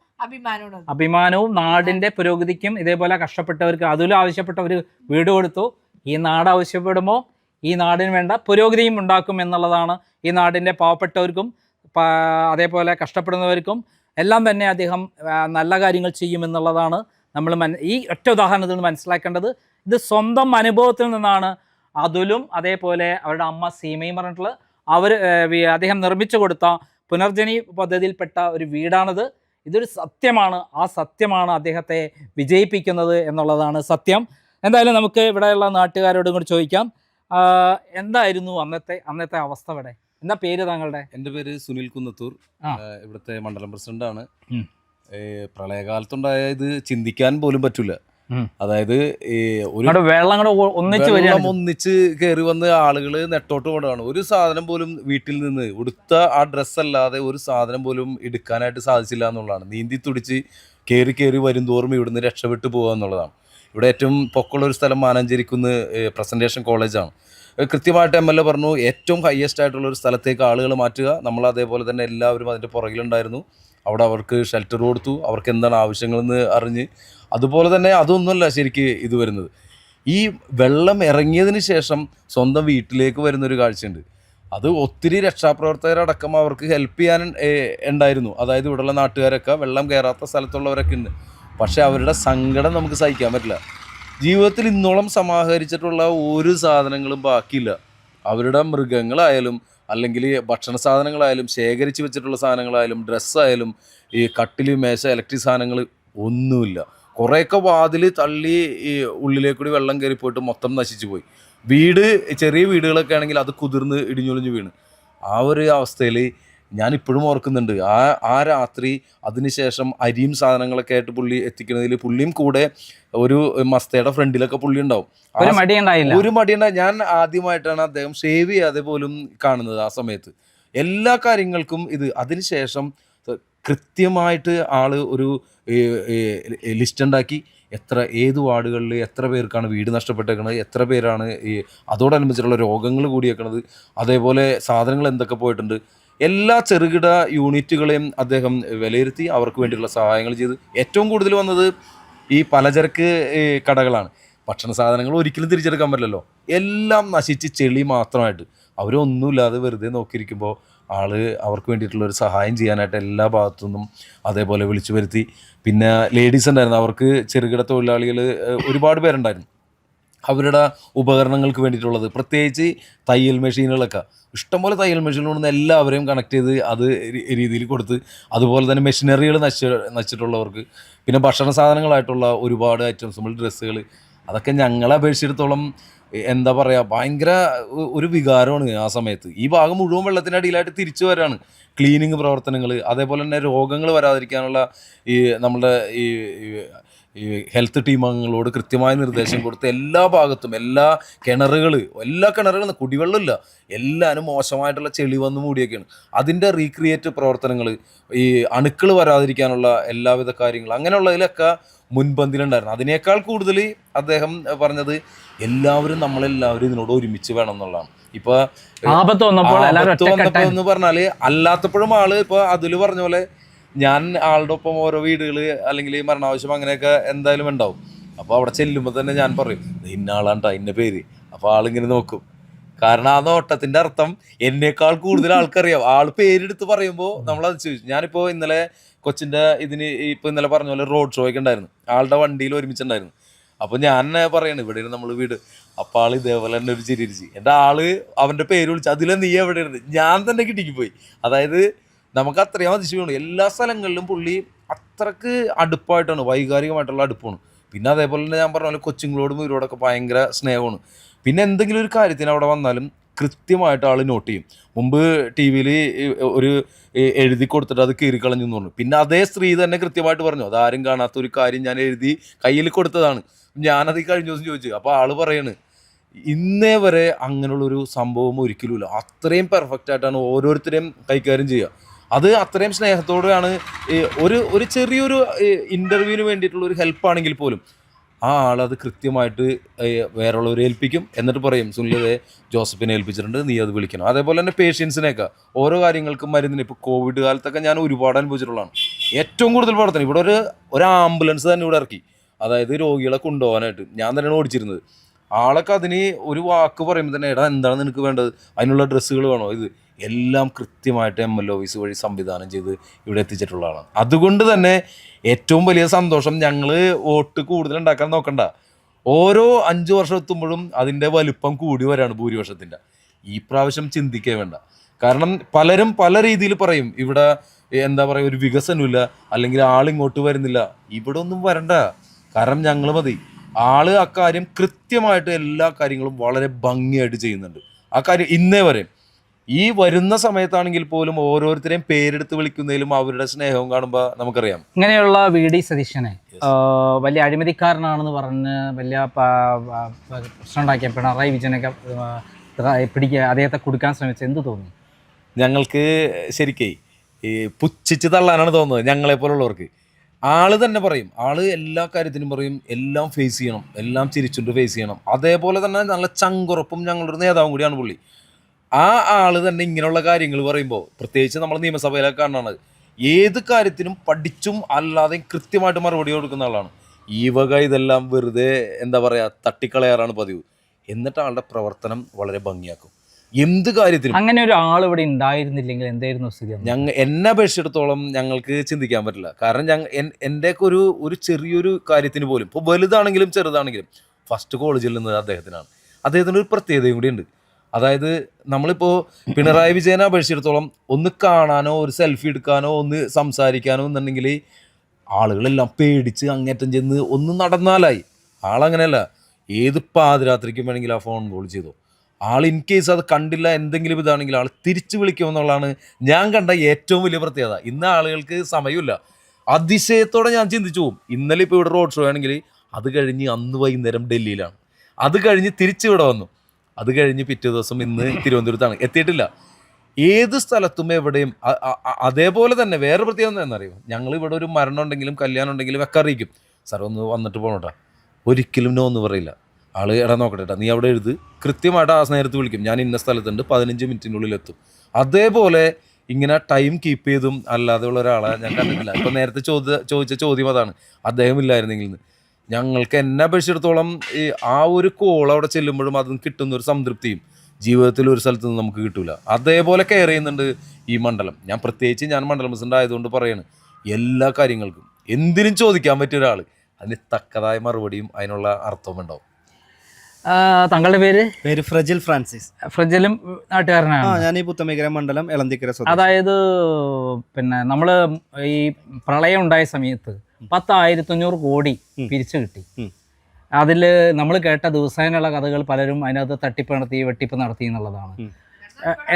അഭിമാനവും നാടിന്റെ പുരോഗതിക്കും. ഇതേപോലെ കഷ്ടപ്പെട്ടവർക്ക് അതിലും ആവശ്യപ്പെട്ട ഒരു വീട് കൊടുത്തു. ഈ നാട് ആവശ്യപ്പെടുമ്പോൾ ഈ നാടിന് വേണ്ട പുരോഗതിയും ഉണ്ടാക്കും എന്നുള്ളതാണ്. ഈ നാടിന്റെ പാവപ്പെട്ടവർക്കും അതേപോലെ കഷ്ടപ്പെടുന്നവർക്കും എല്ലാം തന്നെ അദ്ദേഹം നല്ല കാര്യങ്ങൾ ചെയ്യുമെന്നുള്ളതാണ് നമ്മൾ ഈ ഒറ്റ ഉദാഹരണത്തിൽ നിന്ന് മനസ്സിലാക്കേണ്ടത്. ഇത് സ്വന്തം അനുഭവത്തിൽ നിന്നാണ് അതുലും അതേപോലെ അവരുടെ അമ്മ സീമയും പറഞ്ഞിട്ടുള്ളത്. അദ്ദേഹം നിർമ്മിച്ചു കൊടുത്ത പുനർജനി പദ്ധതിയിൽപ്പെട്ട ഒരു വീടാണിത്. ഇതൊരു സത്യമാണ്. ആ സത്യമാണ് അദ്ദേഹത്തെ വിജയിപ്പിക്കുന്നത് എന്നുള്ളതാണ് സത്യം. എന്തായാലും നമുക്ക് ഇവിടെയുള്ള നാട്ടുകാരോടും കൂടി ചോദിക്കാം, എന്തായിരുന്നു അന്നത്തെ അവസ്ഥ ഇവിടെ? എന്താ പേര് താങ്കളുടെ? എൻ്റെ പേര് സുനിൽ കുന്നത്തൂർ, ഇവിടുത്തെ മണ്ഡലം പ്രസിഡന്റാണ്. പ്രളയകാലത്തുണ്ടായ ഇത് ചിന്തിക്കാൻ പോലും പറ്റൂല. അതായത് ഒരു വെള്ളം ഒന്നിച്ച് കയറി വന്ന് ആളുകൾ നെട്ടോട്ട് കൊണ്ടാണ്. ഒരു സാധനം പോലും വീട്ടിൽ നിന്ന് ഉടുത്ത ആ ഡ്രസ്സ് അല്ലാതെ ഒരു സാധനം പോലും എടുക്കാനായിട്ട് സാധിച്ചില്ല എന്നുള്ളതാണ്. നീന്തി തുടിച്ച് കയറി വരും തോറും ഇവിടുന്ന് രക്ഷപ്പെട്ടു പോകുക എന്നുള്ളതാണ്. ഇവിടെ ഏറ്റവും പൊക്കമുള്ള ഒരു സ്ഥലം മാനാഞ്ചേരിക്കുന്ന് പ്രസന്റേഷൻ കോളേജാണ്. കൃത്യമായിട്ട് MLA പറഞ്ഞു ഏറ്റവും ഹയസ്റ്റ് ആയിട്ടുള്ള ഒരു സ്ഥലത്തേക്ക് ആളുകൾ മാറ്റുക. നമ്മൾ അതേപോലെ തന്നെ എല്ലാവരും അതിൻ്റെ പുറകിലുണ്ടായിരുന്നു. അവിടെ അവർക്ക് ഷെൽട്ടർ കൊടുത്തു, അവർക്ക് എന്താണ് ആവശ്യങ്ങളെന്ന് അറിഞ്ഞ്. അതുപോലെ തന്നെ അതൊന്നുമല്ല ശരിക്ക് ഇത് വരുന്നത്, ഈ വെള്ളം ഇറങ്ങിയതിന് ശേഷം സ്വന്തം വീട്ടിലേക്ക് വരുന്നൊരു കാഴ്ചയുണ്ട്. അത് ഒത്തിരി രക്ഷാപ്രവർത്തകരടക്കം അവർക്ക് ഹെൽപ്പ് ചെയ്യാൻ ഉണ്ടായിരുന്നു. അതായത് ഇവിടെയുള്ള നാട്ടുകാരൊക്കെ, വെള്ളം കയറാത്ത സ്ഥലത്തുള്ളവരൊക്കെ ഉണ്ട്. പക്ഷേ അവരുടെ സങ്കടം നമുക്ക് സഹിക്കാൻ പറ്റില്ല. ജീവിതത്തിൽ ഇന്നോളം സമാഹരിച്ചിട്ടുള്ള ഒരു സാധനങ്ങളും ബാക്കിയില്ല. അവരുടെ മൃഗങ്ങളായാലും അല്ലെങ്കിൽ ഭക്ഷണ സാധനങ്ങളായാലും ശേഖരിച്ച് വെച്ചിട്ടുള്ള സാധനങ്ങളായാലും ഡ്രസ്സായാലും ഈ കട്ടില് മേശ ഇലക്ട്രിക് സാധനങ്ങൾ ഒന്നുമില്ല. കുറേയൊക്കെ വാതിൽ തള്ളി ഈ ഉള്ളിലേക്കൂടി വെള്ളം കയറിപ്പോയിട്ട് മൊത്തം നശിച്ചു പോയി. ചെറിയ വീടുകളൊക്കെ ആണെങ്കിൽ അത് കുതിർന്ന് ഇടിഞ്ഞൊളിഞ്ഞ് വീണ്. ആ ഒരു അവസ്ഥയിൽ ഞാനിപ്പോഴും ഓർക്കുന്നുണ്ട്. ആ രാത്രി അതിനുശേഷം അരിയും സാധനങ്ങളൊക്കെ ആയിട്ട് പുള്ളി എത്തിക്കുന്നതിൽ പുള്ളിയും കൂടെ ഒരു മസ്തയുടെ ഫ്രണ്ടിലൊക്കെ പുള്ളി ഉണ്ടാവും. ഒരു മടിയുണ്ടായി. ഞാൻ ആദ്യമായിട്ടാണ് അദ്ദേഹം ഷേവ് ചെയ്യാതെ പോലും കാണുന്നത്. ആ സമയത്ത് എല്ലാ കാര്യങ്ങൾക്കും ഇത്. അതിനുശേഷം കൃത്യമായിട്ട് ആൾ ഒരു ലിസ്റ്റ് ഉണ്ടാക്കി ഏത് വാർഡുകളിൽ എത്ര പേർക്കാണ് വീട് നഷ്ടപ്പെട്ടേക്കുന്നത്, എത്ര പേരാണ് അതോടനുബന്ധിച്ചുള്ള രോഗങ്ങൾ കൂടിയേക്കണത്, അതേപോലെ സാധനങ്ങൾ എന്തൊക്കെ പോയിട്ടുണ്ട്, എല്ലാ ചെറുകിട യൂണിറ്റുകളെയും അദ്ദേഹം വിലയിരുത്തി അവർക്ക് വേണ്ടിയുള്ള സഹായങ്ങൾ ചെയ്ത്. ഏറ്റവും കൂടുതൽ വന്നത് ഈ പലചരക്ക് കടകളാണ്. ഭക്ഷണ സാധനങ്ങൾ ഒരിക്കലും തിരിച്ചെടുക്കാൻ പറ്റില്ലല്ലോ, എല്ലാം നശിച്ച് ചെളി മാത്രമായിട്ട് അവരൊന്നുമില്ലാതെ വെറുതെ നോക്കിയിരിക്കുമ്പോൾ അവർക്ക് വേണ്ടിയിട്ടുള്ള ഒരു സഹായം ചെയ്യാനായിട്ട് എല്ലാ ഭാഗത്തു നിന്നും അതേപോലെ വിളിച്ചു വരുത്തി. പിന്നെ ലേഡീസ് ഉണ്ടായിരുന്നു, അവർക്ക് ചെറുകിട തൊഴിലാളികൾ ഒരുപാട് പേരുണ്ടായിരുന്നു. അവരുടെ ഉപകരണങ്ങൾക്ക് വേണ്ടിയിട്ടുള്ളത്, പ്രത്യേകിച്ച് തയ്യൽ മെഷീനുകളൊക്കെ ഇഷ്ടംപോലെ തയ്യൽ മെഷീനുകളൊന്നും എല്ലാവരെയും കണക്ട് ചെയ്ത് അത് രീതിയിൽ കൊടുത്ത്, അതുപോലെ തന്നെ മെഷീനറികൾ നശിച്ചിട്ടുള്ളവർക്ക്, പിന്നെ ഭക്ഷണ സാധനങ്ങളായിട്ടുള്ള ഒരുപാട് ഐറ്റംസ്, നമ്മൾ ഡ്രസ്സുകൾ, അതൊക്കെ ഞങ്ങളെ അപേക്ഷിച്ചിടത്തോളം എന്താ പറയുക, ഭയങ്കര ഒരു വികാരമാണ് ആ സമയത്ത്. ഈ ഭാഗം മുഴുവൻ വെള്ളത്തിനടിയിലായിട്ട് തിരിച്ചു വരാണ്. ക്ലീനിങ് പ്രവർത്തനങ്ങൾ, അതേപോലെ തന്നെ രോഗങ്ങൾ വരാതിരിക്കാനുള്ള നമ്മുടെ ഈ ഹെൽത്ത് ടീം അംഗങ്ങളോട് കൃത്യമായ നിർദ്ദേശം കൊടുത്ത് എല്ലാ ഭാഗത്തും എല്ലാ കിണറുകളും കുടിവെള്ളമില്ല, എല്ലാവരും മോശമായിട്ടുള്ള ചെളി വന്ന് മൂടിയൊക്കെയാണ്. അതിൻ്റെ റീക്രിയേറ്റ് പ്രവർത്തനങ്ങൾ, ഈ അണുക്കൾ വരാതിരിക്കാനുള്ള എല്ലാവിധ കാര്യങ്ങൾ, അങ്ങനെയുള്ളതിലൊക്കെ മുൻപന്തിയിലുണ്ടായിരുന്നു. അതിനേക്കാൾ കൂടുതൽ അദ്ദേഹം പറഞ്ഞത് നമ്മളെല്ലാവരും ഇതിനോട് ഒരുമിച്ച് വേണം എന്നുള്ളതാണ്. ഇപ്പൊ ആപത്ത് വന്നപ്പോൾ എന്ന് പറഞ്ഞാല് അല്ലാത്തപ്പോഴും ഇപ്പൊ അതിൽ പറഞ്ഞ പോലെ ഞാൻ ആളുടെ ഒപ്പം ഓരോ വീടുകൾ അല്ലെങ്കിൽ മരണാവശ്യം അങ്ങനെയൊക്കെ എന്തായാലും ഉണ്ടാവും. അപ്പോൾ അവിടെ ചെല്ലുമ്പോൾ തന്നെ ഞാൻ പറയും ഇന്ന ആളാണ്ടാ ഇന്ന പേര്. അപ്പോൾ ആളിങ്ങനെ നോക്കും, കാരണം ആ നോട്ടത്തിന്റെ അർത്ഥം എന്നേക്കാൾ കൂടുതൽ ആൾക്കറിയാം. പേരെടുത്ത് പറയുമ്പോൾ നമ്മളത് ചോദിച്ചു. ഞാനിപ്പോൾ ഇന്നലെ കൊച്ചിൻ്റെ ഇന്നലെ പറഞ്ഞ പോലെ റോഡ് ഷോ ഒക്കെ ഉണ്ടായിരുന്നു, ആളുടെ വണ്ടിയിൽ ഒരുമിച്ചുണ്ടായിരുന്നു. അപ്പോൾ ഞാൻ പറയണു ഇവിടെ നമ്മൾ വീട്, അപ്പോൾ ഇതേപോലെ തന്നെ ഒരു ചിരിച്ച് എൻ്റെ അവൻ്റെ പേര് വിളിച്ചു, അതിലെ നീ എവിടെ ഇരുന്ന്, ഞാൻ തന്നെ കിട്ടിക്ക് പോയി. അതായത് നമുക്ക് അത്രയും അതിശയമാണ്. എല്ലാ സ്ഥലങ്ങളിലും പുള്ളി അത്രക്ക് അടുപ്പായിട്ടാണ്, വൈകാരികമായിട്ടുള്ള അടുപ്പമാണ്. പിന്നെ അതേപോലെ തന്നെ ഞാൻ പറഞ്ഞ പോലെ കൊച്ചുങ്ങളോടും ഇവരോടൊക്കെ ഭയങ്കര സ്നേഹമാണ്. പിന്നെ എന്തെങ്കിലും ഒരു കാര്യത്തിന് അവിടെ വന്നാലും കൃത്യമായിട്ട് നോട്ട് ചെയ്യും. മുമ്പ് ടി വിയിൽ ഒരു എഴുതി കൊടുത്തിട്ട് അത് കീറിക്കളഞ്ഞു എന്ന് പറഞ്ഞു. പിന്നെ അതേ സ്ത്രീ തന്നെ കൃത്യമായിട്ട് പറഞ്ഞു, അതാരും കാണാത്ത ഒരു കാര്യം ഞാൻ എഴുതി കയ്യിൽ കൊടുത്തതാണ്, ഞാനത് കഴിഞ്ഞ ദിവസം ചോദിച്ചു. അപ്പോൾ പറയാണ് ഇന്നേ വരെ അങ്ങനെയുള്ളൊരു സംഭവം ഒരിക്കലുമില്ല, അത്രയും പെർഫെക്റ്റ് ആയിട്ടാണ് ഓരോരുത്തരെയും കൈകാര്യം ചെയ്യുക. അത് അത്രയും സ്നേഹത്തോടെയാണ്. ഒരു ചെറിയൊരു ഇൻ്റർവ്യൂവിന് വേണ്ടിയിട്ടുള്ള ഒരു ഹെൽപ്പാണെങ്കിൽ പോലും അത് കൃത്യമായിട്ട് വേറെയുള്ളവരെ ഏൽപ്പിക്കും. എന്നിട്ട് പറയും സുനിലെ ജോസഫിനെ ഏൽപ്പിച്ചിട്ടുണ്ട്, നീ അത് വിളിക്കണം. അതേപോലെ തന്നെ പേഷ്യൻസിനെയൊക്കെ ഓരോ കാര്യങ്ങൾക്കും മരുന്നിന്, ഇപ്പോൾ കോവിഡ് കാലത്തൊക്കെ ഞാൻ ഒരുപാട് അനുഭവിച്ചിട്ടുള്ളതാണ്. ഏറ്റവും കൂടുതൽ പ്രവർത്തനം ഇവിടെ ഒരു ആംബുലൻസ് തന്നെ ഇവിടെ ഇറക്കി, അതായത് രോഗികളെ കൊണ്ടുപോകാനായിട്ട് ഞാൻ തന്നെയാണ് ഓടിച്ചിരുന്നത്. ആളൊക്കെ അതിന് ഒരു വാക്ക് പറയുമ്പോൾ തന്നെ എന്താണ് നിനക്ക് വേണ്ടത്, അതിനുള്ള ഡ്രസ്സുകൾ വേണോ, എല്ലാം കൃത്യമായിട്ട് MLO ഓഫീസ് വഴി സംവിധാനം ചെയ്ത് ഇവിടെ എത്തിച്ചിട്ടുള്ള ആളാണ്. അതുകൊണ്ട് തന്നെ ഏറ്റവും വലിയ സന്തോഷം, ഞങ്ങൾ വോട്ട് കൂടുതൽ ഉണ്ടാക്കാൻ നോക്കണ്ട, ഓരോ 5 വർഷം എത്തുമ്പോഴും അതിൻ്റെ വലുപ്പം കൂടി വരാണ് ഭൂരിപക്ഷത്തിൻ്റെ. ഈ പ്രാവശ്യം ചിന്തിക്കേ വേണ്ട. കാരണം പലരും പല രീതിയിൽ പറയും ഇവിടെ എന്താ പറയുക, ഒരു വികസനമില്ല, അല്ലെങ്കിൽ ആളിങ്ങോട്ട് വരുന്നില്ല. ഇവിടെ ഒന്നും വരണ്ട, കാരണം ഞങ്ങൾ മതി. അക്കാര്യം കൃത്യമായിട്ട് എല്ലാ കാര്യങ്ങളും വളരെ ഭംഗിയായിട്ട് ചെയ്യുന്നുണ്ട്. ആ കാര്യം ഇന്നേ വരെ ഈ വരുന്ന സമയത്താണെങ്കിൽ പോലും ഓരോരുത്തരെയും പേരെടുത്ത് വിളിക്കുന്നതിലും അവരുടെ സ്നേഹവും കാണുമ്പോൾ നമുക്കറിയാം. ഇങ്ങനെയുള്ള VD സതീശനെ വലിയ അഴിമതിക്കാരനാണെന്ന് പറഞ്ഞ് വലിയ പ്രശ്നം ഉണ്ടാക്കിയ പിണറായി വിജയനൊക്കെ പിടിക്കുക, അദ്ദേഹത്തെ കൊടുക്കാൻ ശ്രമിച്ചത് എന്ത് തോന്നി? ഞങ്ങൾക്ക് ശരിക്കേ പുച്ഛിച്ച് തള്ളാനാണ് തോന്നുന്നത്. ഞങ്ങളെപ്പോലുള്ളവർക്ക് തന്നെ പറയും, എല്ലാ കാര്യത്തിനും പറയും, എല്ലാം ഫേസ് ചെയ്യണം, എല്ലാം ചിരിച്ചുകൊണ്ട് ഫേസ് ചെയ്യണം. അതേപോലെ തന്നെ നല്ല ചങ്കുറപ്പും ഞങ്ങളുടെ നേതാവും കൂടിയാണ് പുള്ളി. തന്നെ ഇങ്ങനെയുള്ള കാര്യങ്ങൾ പറയുമ്പോൾ, പ്രത്യേകിച്ച് നമ്മൾ നിയമസഭയിലൊക്കെ കാണുന്നത്, ഏത് കാര്യത്തിനും പഠിച്ചും അല്ലാതെയും കൃത്യമായിട്ട് മറുപടി കൊടുക്കുന്ന ആളാണ്. ഈ വക ഇതെല്ലാം വെറുതെ എന്താ പറയുക തട്ടിക്കളയാറാണ് പതിവ്. എന്നിട്ട് ആളുടെ പ്രവർത്തനം വളരെ ഭംഗിയാക്കും എന്ത് കാര്യത്തിനും. അങ്ങനെ ഒരു ആൾ ഇവിടെ ഉണ്ടായിരുന്നില്ലെങ്കിൽ എന്തായിരുന്നു സ്ഥിതി? എന്നെ അപേക്ഷിച്ചിടത്തോളം ഞങ്ങൾക്ക് ചിന്തിക്കാൻ പറ്റില്ല. കാരണം എൻ്റെയൊക്കെ ഒരു ചെറിയൊരു കാര്യത്തിന് പോലും, ഇപ്പോൾ വലുതാണെങ്കിലും ചെറുതാണെങ്കിലും ഫസ്റ്റ് കോൾ ചെല്ലുന്നത് അദ്ദേഹത്തിനാണ്. അദ്ദേഹത്തിന് ഒരു പ്രത്യേകതയും കൂടി ഉണ്ട്. അതായത് നമ്മളിപ്പോൾ പിണറായി വിജയനെ അപേക്ഷിച്ചിടത്തോളം ഒന്ന് കാണാനോ ഒരു സെൽഫി എടുക്കാനോ ഒന്ന് സംസാരിക്കാനോ എന്നുണ്ടെങ്കിൽ ആളുകളെല്ലാം പേടിച്ച് അങ്ങേറ്റം ചെന്ന് ഒന്ന് നടന്നാലായി. ആളങ്ങനെയല്ല, ഏത് പാതിരാത്രിക്കും വേണമെങ്കിൽ ആ ഫോൺ കോൾ ചെയ്തോ, ഇൻ കേസ് അത് കണ്ടില്ല എന്തെങ്കിലും ഇതാണെങ്കിൽ തിരിച്ചു വിളിക്കുമെന്നുള്ളതാണ് ഞാൻ കണ്ട ഏറ്റവും വലിയ പ്രത്യേകത. ഇന്ന് ആളുകൾക്ക് സമയമില്ല. അതിശയത്തോടെ ഞാൻ ചിന്തിച്ചു പോകും. ഇന്നലെ ഇപ്പോൾ ഇവിടെ റോഡ് ഷോ ആണെങ്കിൽ അത് കഴിഞ്ഞ് അന്ന് വൈകുന്നേരം ഡൽഹിയിലാണ്, അത് കഴിഞ്ഞ് തിരിച്ചിവിടെ വന്നു, അത് കഴിഞ്ഞ് പിറ്റേ ദിവസം ഇന്ന് തിരുവനന്തപുരത്താണ്, എത്തിയിട്ടില്ല. ഏത് സ്ഥലത്തും എവിടെയും അതേപോലെ തന്നെ വേറെ പ്രത്യേകത എന്താണെന്നറിയോ, ഞങ്ങൾ ഇവിടെ ഒരു മരണം ഉണ്ടെങ്കിലും കല്യാണം ഉണ്ടെങ്കിലും ഒക്കെ അറിയിക്കും, സാർ ഒന്ന് വന്നിട്ട് പോകണോട്ടാ. ഒരിക്കലും നോ എന്ന് പറയില്ല. ആള് എടാ നോക്കട്ടെ, നീ അവിടെ എഴുത്, കൃത്യമായിട്ട് ആ നേരത്ത് വിളിക്കും, ഞാൻ ഇന്ന സ്ഥലത്തുണ്ട്, 15 മിനിറ്റിനുള്ളിൽ എത്തും. അതേപോലെ ഇങ്ങനെ ടൈം കീപ്പ് ചെയ്തും അല്ലാതെ ഉള്ള ഒരാളെ ഞാൻ കണ്ടിട്ടില്ല. ഇപ്പം നേരത്തെ ചോദിച്ച ചോദ്യം അതാണ്, അദ്ദേഹം ഇല്ലായിരുന്നെങ്കിൽ. ഞങ്ങൾക്ക് എന്നെ അപേക്ഷിച്ചിടത്തോളം ഈ ആ ഒരു കോൾ അവിടെ ചെല്ലുമ്പോഴും അതിന് കിട്ടുന്ന ഒരു സംതൃപ്തിയും ജീവിതത്തിൽ ഒരു സ്ഥലത്ത് നിന്ന് നമുക്ക് കിട്ടൂല. അതേപോലെ കെയർ ചെയ്യുന്നുണ്ട് ഈ മണ്ഡലം. ഞാൻ മണ്ഡലം പ്രസിഡന്റ് ആയതുകൊണ്ട് പറയാണ്, എല്ലാ കാര്യങ്ങൾക്കും എന്തിനും ചോദിക്കാൻ പറ്റിയ ഒരാൾ, അതിന് തക്കതായ മറുപടിയും അതിനുള്ള അർത്ഥവും ഉണ്ടാവും. താങ്കളുടെ പേര് ഫ്രജിൽ ഫ്രാൻസിസ്. ഫ്രജിലും നാട്ടുകാരനാണ്. ഞാൻ ഈ പുത്തമേഖല മണ്ഡലം എളന്തിക്കര. അതായത് പിന്നെ നമ്മൾ ഈ പ്രളയം ഉണ്ടായ സമയത്ത് 10,500 കോടി പിരിച്ചു കിട്ടി. അതിൽ നമ്മൾ കേട്ട ദിവസേനയുള്ള കഥകൾ പലരും അതിനകത്ത് തട്ടിപ്പ് നടത്തി, വെട്ടിപ്പ് നടത്തി എന്നുള്ളതാണ്.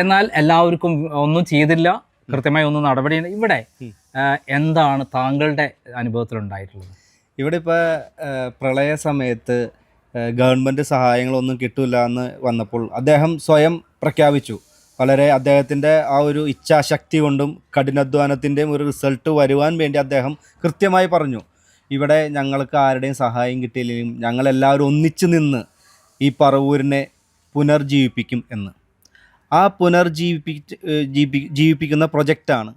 എന്നാൽ എല്ലാവർക്കും ഒന്നും ചെയ്തില്ല, കൃത്യമായി ഒന്നും നടപടി. ഇവിടെ എന്താണ് താങ്കളുടെ അനുഭവത്തിലുണ്ടായിട്ടുള്ളത്? ഇവിടെ ഇപ്പോൾ പ്രളയ സമയത്ത് ഗവൺമെൻറ് സഹായങ്ങളൊന്നും കിട്ടില്ല എന്ന് വന്നപ്പോൾ അദ്ദേഹം സ്വയം പ്രഖ്യാപിച്ചു. വളരെ അദ്ദേഹത്തിൻ്റെ ആ ഒരു ഇച്ഛാശക്തി കൊണ്ടും കഠിനാധ്വാനത്തിൻ്റെയും ഒരു റിസൾട്ട് വരുവാൻ വേണ്ടി അദ്ദേഹം കൃത്യമായി പറഞ്ഞു, ഇവിടെ ഞങ്ങൾക്ക് ആരുടെയും സഹായം കിട്ടിയില്ലെങ്കിലും ഞങ്ങളെല്ലാവരും ഒന്നിച്ചു നിന്ന് ഈ പറവൂരിനെ പുനർജീവിപ്പിക്കും എന്ന്. ആ ജീവിപ്പിക്കുന്ന പ്രൊജക്റ്റാണ്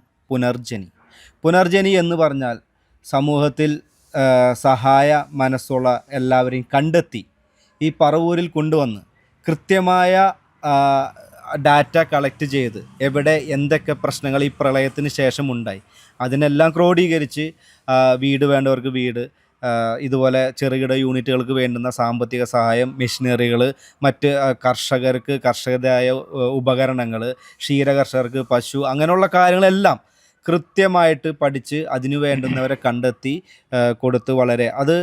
പുനർജനി എന്ന് പറഞ്ഞാൽ സമൂഹത്തിൽ സഹായ മനസ്സുള്ള എല്ലാവരെയും കണ്ടെത്തി ഈ പറവൂരിൽ കൊണ്ടുവന്ന് കൃത്യമായ ഡാറ്റ കളക്ട് ചെയ്ത് എവിടെ എന്തൊക്കെ പ്രശ്നങ്ങൾ ഈ പ്രളയത്തിന് ശേഷം ഉണ്ടായി അതിനെല്ലാം ക്രോഡീകരിച്ച് വീട് വേണ്ടവർക്ക് വീട്, ഇതുപോലെ ചെറുകിട യൂണിറ്റുകൾക്ക് വേണ്ടുന്ന സാമ്പത്തിക സഹായം, മെഷീനറികൾ, മറ്റ് കർഷകരുടേതായ ഉപകരണങ്ങൾ, ക്ഷീരകർഷകർക്ക് പശു, അങ്ങനെയുള്ള കാര്യങ്ങളെല്ലാം കൃത്യമായിട്ട് പഠിച്ച് അതിനു വേണ്ടുന്നവരെ കണ്ടെത്തി കൊടുത്ത് അത്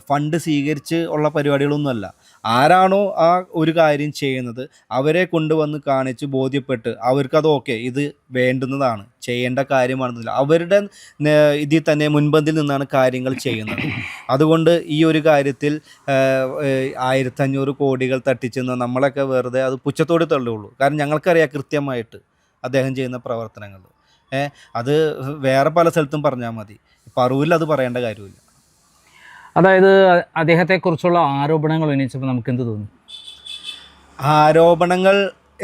ഫണ്ട് സ്വീകരിച്ച് ഉള്ള പരിപാടികളൊന്നുമല്ല. ആരാണോ ആ ഒരു കാര്യം ചെയ്യുന്നത് അവരെ കൊണ്ടുവന്ന് കാണിച്ച് ബോധ്യപ്പെട്ട് അവർക്കത് ഓക്കെ, ഇത് വേണ്ടുന്നതാണ്, ചെയ്യേണ്ട കാര്യമാണെന്നില്ല, അവരുടെ ഇതിൽ തന്നെ മുൻപന്തിൽ നിന്നാണ് കാര്യങ്ങൾ ചെയ്യുന്നത്. അതുകൊണ്ട് ഈ ഒരു കാര്യത്തിൽ 1500 കോടികൾ തട്ടിച്ചെന്ന് നമ്മളൊക്കെ വെറുതെ അത് പുച്ഛത്തോടെ തള്ളുകയുള്ളൂ. കാരണം ഞങ്ങൾക്കറിയാം കൃത്യമായിട്ട് അദ്ദേഹം ചെയ്യുന്ന പ്രവർത്തനങ്ങൾ. അത് വേറെ പല സ്ഥലത്തും പറഞ്ഞാൽ മതി, പറവൂരിൽ അത് പറയേണ്ട കാര്യമില്ല. അതായത് അദ്ദേഹത്തെക്കുറിച്ചുള്ള ആരോപണങ്ങൾ ഉന്നയിച്ചപ്പോൾ നമുക്ക് എന്ത് തോന്നി? ആരോപണങ്ങൾ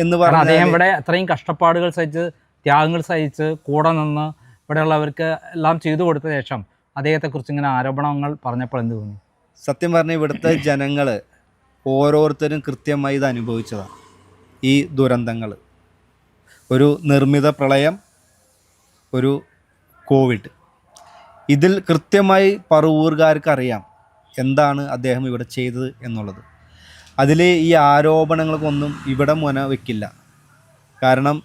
എന്ന് പറഞ്ഞാൽ അദ്ദേഹം ഇവിടെ അത്രയും കഷ്ടപ്പാടുകൾ സഹിച്ച്, ത്യാഗങ്ങൾ സഹിച്ച്, കൂടെ നിന്ന് ഇവിടെയുള്ളവർക്ക് എല്ലാം ചെയ്തു കൊടുത്ത ശേഷം അദ്ദേഹത്തെക്കുറിച്ച് ഇങ്ങനെ ആരോപണങ്ങൾ പറഞ്ഞപ്പോൾ എന്ത് തോന്നി? സത്യം പറഞ്ഞാൽ ഇവിടുത്തെ ജനങ്ങൾ ഓരോരുത്തരും കൃത്യമായി ഇത് അനുഭവിച്ചതാണ്. ഈ ദുരന്തങ്ങൾ, ഒരു നിർമ്മിത പ്രളയം, ഒരു കോവിഡ്, ഇതിൽ കൃത്യമായി പറവൂർകാർക്ക് അറിയാം എന്താണ് അദ്ദേഹം ഇവിടെ ചെയ്തത് എന്നുള്ളത്. അതിൽ ഈ ആരോപണങ്ങൾക്കൊന്നും ഇവിടെ മുന വയ്ക്കില്ല. കാരണം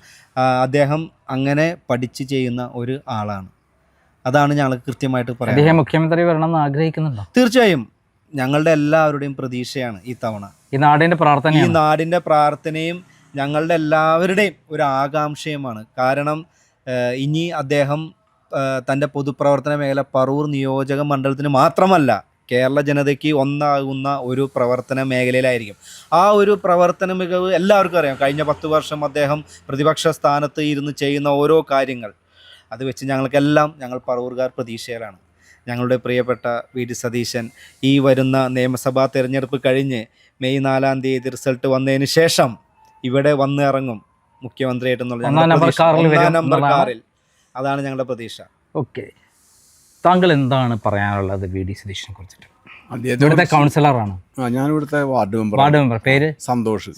അദ്ദേഹം അങ്ങനെ പഠിച്ച് ചെയ്യുന്ന ഒരു ആളാണ്. അതാണ് ഞങ്ങൾ കൃത്യമായിട്ട് പറയാം. അദ്ദേഹം മുഖ്യമന്ത്രി വരണമെന്ന് ആഗ്രഹിക്കുന്നുണ്ടോ? തീർച്ചയായും ഞങ്ങളുടെ എല്ലാവരുടെയും പ്രതീക്ഷയാണ് ഈ തവണ. ഈ നാടിൻ്റെ പ്രാർത്ഥനയും ഞങ്ങളുടെ എല്ലാവരുടെയും ഒരു ആകാംക്ഷയുമാണ്. കാരണം ഇനി അദ്ദേഹം തൻ്റെ പൊതുപ്രവർത്തന മേഖല പറവൂർ നിയോജക മണ്ഡലത്തിന് മാത്രമല്ല കേരള ജനതയ്ക്ക് ഒന്നാകുന്ന ഒരു പ്രവർത്തന മേഖലയിലായിരിക്കും. ആ ഒരു പ്രവർത്തന മികവ് എല്ലാവർക്കും അറിയാം. കഴിഞ്ഞ 10 വർഷം അദ്ദേഹം പ്രതിപക്ഷ സ്ഥാനത്ത് ഇരുന്ന് ചെയ്യുന്ന ഓരോ കാര്യങ്ങൾ അത് വെച്ച് ഞങ്ങൾ പറവൂർകാർ പ്രതീക്ഷയിലാണ്. ഞങ്ങളുടെ പ്രിയപ്പെട്ട വി ഡി സതീശൻ ഈ വരുന്ന നിയമസഭാ തെരഞ്ഞെടുപ്പ് കഴിഞ്ഞ് മെയ് 4-ാം തീയതി റിസൾട്ട് വന്നതിന് ശേഷം ഇവിടെ വന്ന് ഇറങ്ങും മുഖ്യമന്ത്രിയായിട്ടെന്നുള്ള 1-ാം നമ്പർ കാറിൽ. അതാണ് ഞങ്ങളുടെ പ്രതീക്ഷ. ഓക്കെ, താങ്കൾ എന്താണ് പറയാനുള്ളത് വി ഡി സതീശനെ കുറിച്ചിട്ട്? ഇവിടുത്തെ കൗൺസിലറാണ്. ഞാനിവിടുത്തെ വാർഡ് മെമ്പർ. പേര് സന്തോഷ്.